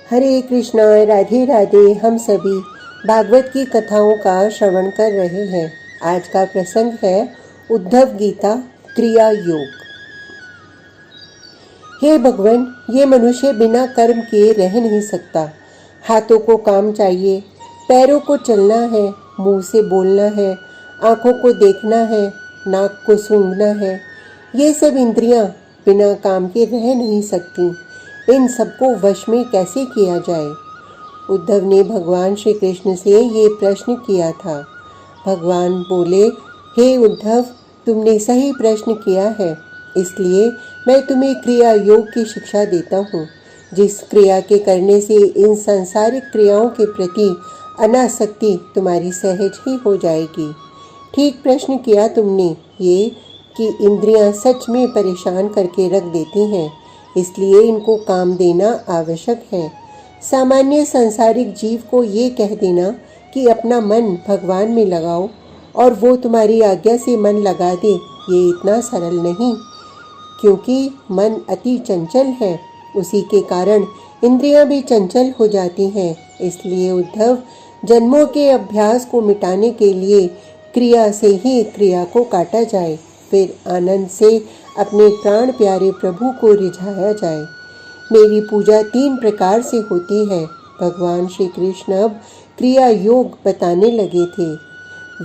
हरे कृष्णा, राधे राधे। हम सभी भागवत की कथाओं का श्रवण कर रहे हैं। आज का प्रसंग है उद्धव गीता क्रिया योग। हे भगवान, ये मनुष्य बिना कर्म किए रह नहीं सकता। हाथों को काम चाहिए, पैरों को चलना है, मुंह से बोलना है, आंखों को देखना है, नाक को सूंघना है। ये सब इंद्रियां बिना काम के रह नहीं सकती। इन सबको वश में कैसे किया जाए? उद्धव ने भगवान श्री कृष्ण से ये प्रश्न किया था। भगवान बोले, हे उद्धव, तुमने सही प्रश्न किया है, इसलिए मैं तुम्हें क्रिया योग की शिक्षा देता हूँ, जिस क्रिया के करने से इन सांसारिक क्रियाओं के प्रति अनासक्ति तुम्हारी सहज ही हो जाएगी। ठीक प्रश्न किया तुमने, ये कि इंद्रियां सच में परेशान करके रख देती हैं, इसलिए इनको काम देना आवश्यक है। सामान्य सांसारिक जीव को ये कह देना कि अपना मन भगवान में लगाओ और वो तुम्हारी आज्ञा से मन लगा दे, ये इतना सरल नहीं, क्योंकि मन अति चंचल है। उसी के कारण इंद्रियां भी चंचल हो जाती हैं। इसलिए उद्धव, जन्मों के अभ्यास को मिटाने के लिए क्रिया से ही क्रिया को काटा जाए, फिर आनंद से अपने प्राण प्यारे प्रभु को रिझाया जाए। मेरी पूजा 3 प्रकार से होती है। भगवान श्री कृष्ण अब क्रिया योग बताने लगे थे,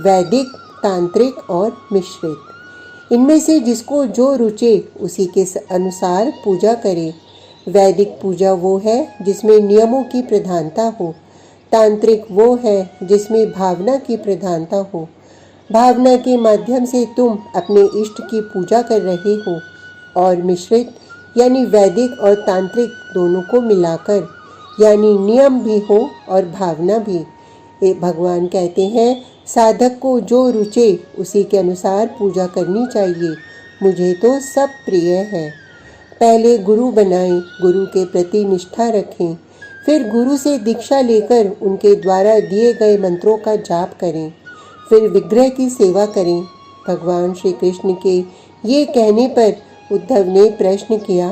वैदिक, तांत्रिक और मिश्रित। इनमें से जिसको जो रुचे उसी के अनुसार पूजा करे। वैदिक पूजा वो है जिसमें नियमों की प्रधानता हो। तांत्रिक वो है जिसमें भावना की प्रधानता हो। भावना के माध्यम से तुम अपने इष्ट की पूजा कर रहे हो। और मिश्रित यानी वैदिक और तांत्रिक दोनों को मिलाकर, यानी नियम भी हो और भावना भी। भगवान कहते हैं, साधक को जो रुचे उसी के अनुसार पूजा करनी चाहिए। मुझे तो सब प्रिय है। पहले गुरु बनाएं, गुरु के प्रति निष्ठा रखें, फिर गुरु से दीक्षा लेकर उनके द्वारा दिए गए मंत्रों का जाप करें, फिर विग्रह की सेवा करें। भगवान श्री कृष्ण के ये कहने पर उद्धव ने प्रश्न किया,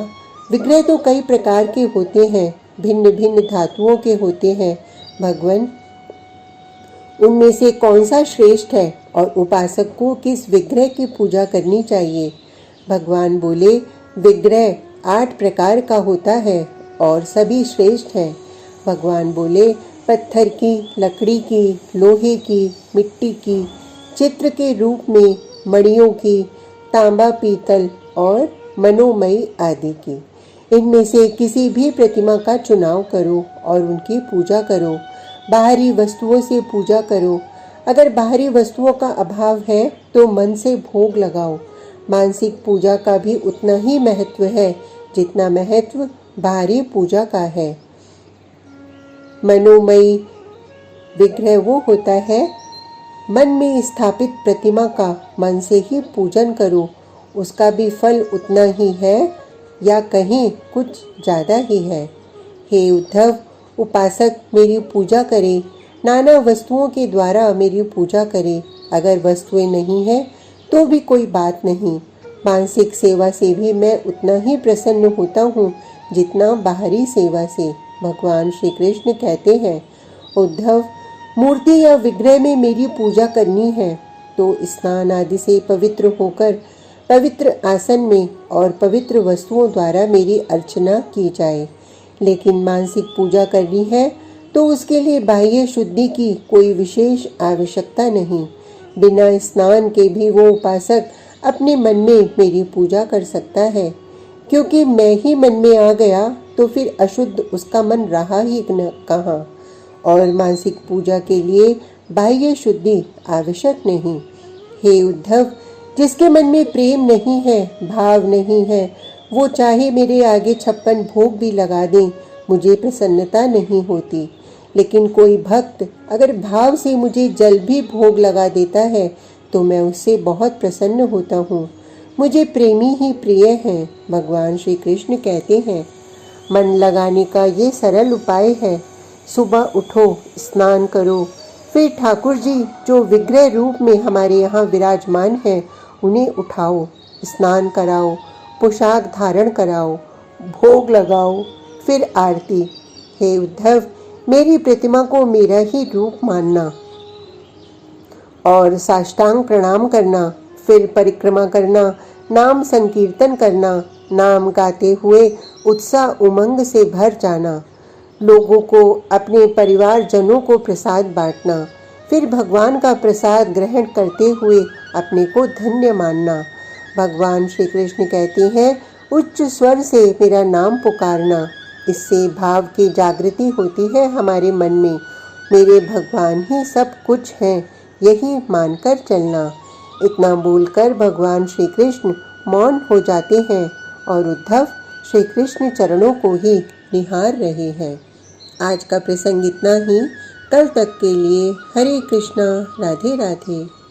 विग्रह तो कई प्रकार के होते हैं, भिन्न भिन्न धातुओं के होते हैं भगवान, उनमें से कौन सा श्रेष्ठ है और उपासक को किस विग्रह की पूजा करनी चाहिए? भगवान बोले, विग्रह 8 प्रकार का होता है और सभी श्रेष्ठ है। भगवान बोले, पत्थर की, लकड़ी की, लोहे की, मिट्टी की, चित्र के रूप में मणियों की, तांबा पीतल और मनोमयी आदि की। इनमें से किसी भी प्रतिमा का चुनाव करो और उनकी पूजा करो। बाहरी वस्तुओं से पूजा करो। अगर बाहरी वस्तुओं का अभाव है तो मन से भोग लगाओ। मानसिक पूजा का भी उतना ही महत्व है जितना महत्व बाहरी पूजा का है। मनोमयी विग्रह वो होता है, मन में स्थापित प्रतिमा का मन से ही पूजन करो, उसका भी फल उतना ही है या कहीं कुछ ज़्यादा ही है। हे उद्धव, उपासक मेरी पूजा करे, नाना वस्तुओं के द्वारा मेरी पूजा करे। अगर वस्तुएं नहीं हैं तो भी कोई बात नहीं, मानसिक सेवा से भी मैं उतना ही प्रसन्न होता हूँ जितना बाहरी सेवा से। भगवान श्री कृष्ण कहते हैं, उद्धव, मूर्ति या विग्रह में मेरी पूजा करनी है तो स्नान आदि से पवित्र होकर पवित्र आसन में और पवित्र वस्तुओं द्वारा मेरी अर्चना की जाए। लेकिन मानसिक पूजा करनी है तो उसके लिए बाह्य शुद्धि की कोई विशेष आवश्यकता नहीं। बिना स्नान के भी वो उपासक अपने मन में मेरी पूजा कर सकता है, क्योंकि मैं ही मन में आ गया तो फिर अशुद्ध उसका मन रहा ही कहाँ। और मानसिक पूजा के लिए बाह्य शुद्धि आवश्यक नहीं। हे उद्धव, जिसके मन में प्रेम नहीं है, भाव नहीं है, वो चाहे मेरे आगे 56 भोग भी लगा दें, मुझे प्रसन्नता नहीं होती। लेकिन कोई भक्त अगर भाव से मुझे जल भी भोग लगा देता है तो मैं उससे बहुत प्रसन्न होता हूँ। मुझे प्रेमी ही प्रिय हैं। भगवान श्री कृष्ण कहते हैं, मन लगाने का ये सरल उपाय है। सुबह उठो, स्नान करो, फिर ठाकुर जी जो विग्रह रूप में हमारे यहाँ विराजमान हैं उन्हें उठाओ, स्नान कराओ, पोशाक धारण कराओ, भोग लगाओ, फिर आरती। हे उद्धव, मेरी प्रतिमा को मेरा ही रूप मानना और साष्टांग प्रणाम करना, फिर परिक्रमा करना, नाम संकीर्तन करना, नाम गाते हुए उत्साह उमंग से भर जाना, लोगों को, अपने परिवारजनों को प्रसाद बांटना, फिर भगवान का प्रसाद ग्रहण करते हुए अपने को धन्य मानना। भगवान श्री कृष्ण कहते हैं, उच्च स्वर से मेरा नाम पुकारना, इससे भाव की जागृति होती है हमारे मन में। मेरे भगवान ही सब कुछ हैं, यही मानकर चलना। इतना बोलकर भगवान श्री कृष्ण मौन हो जाते हैं और उद्धव श्री कृष्ण चरणों को ही निहार रहे हैं। आज का प्रसंग इतना ही। कल तक के लिए हरे कृष्णा, राधे राधे।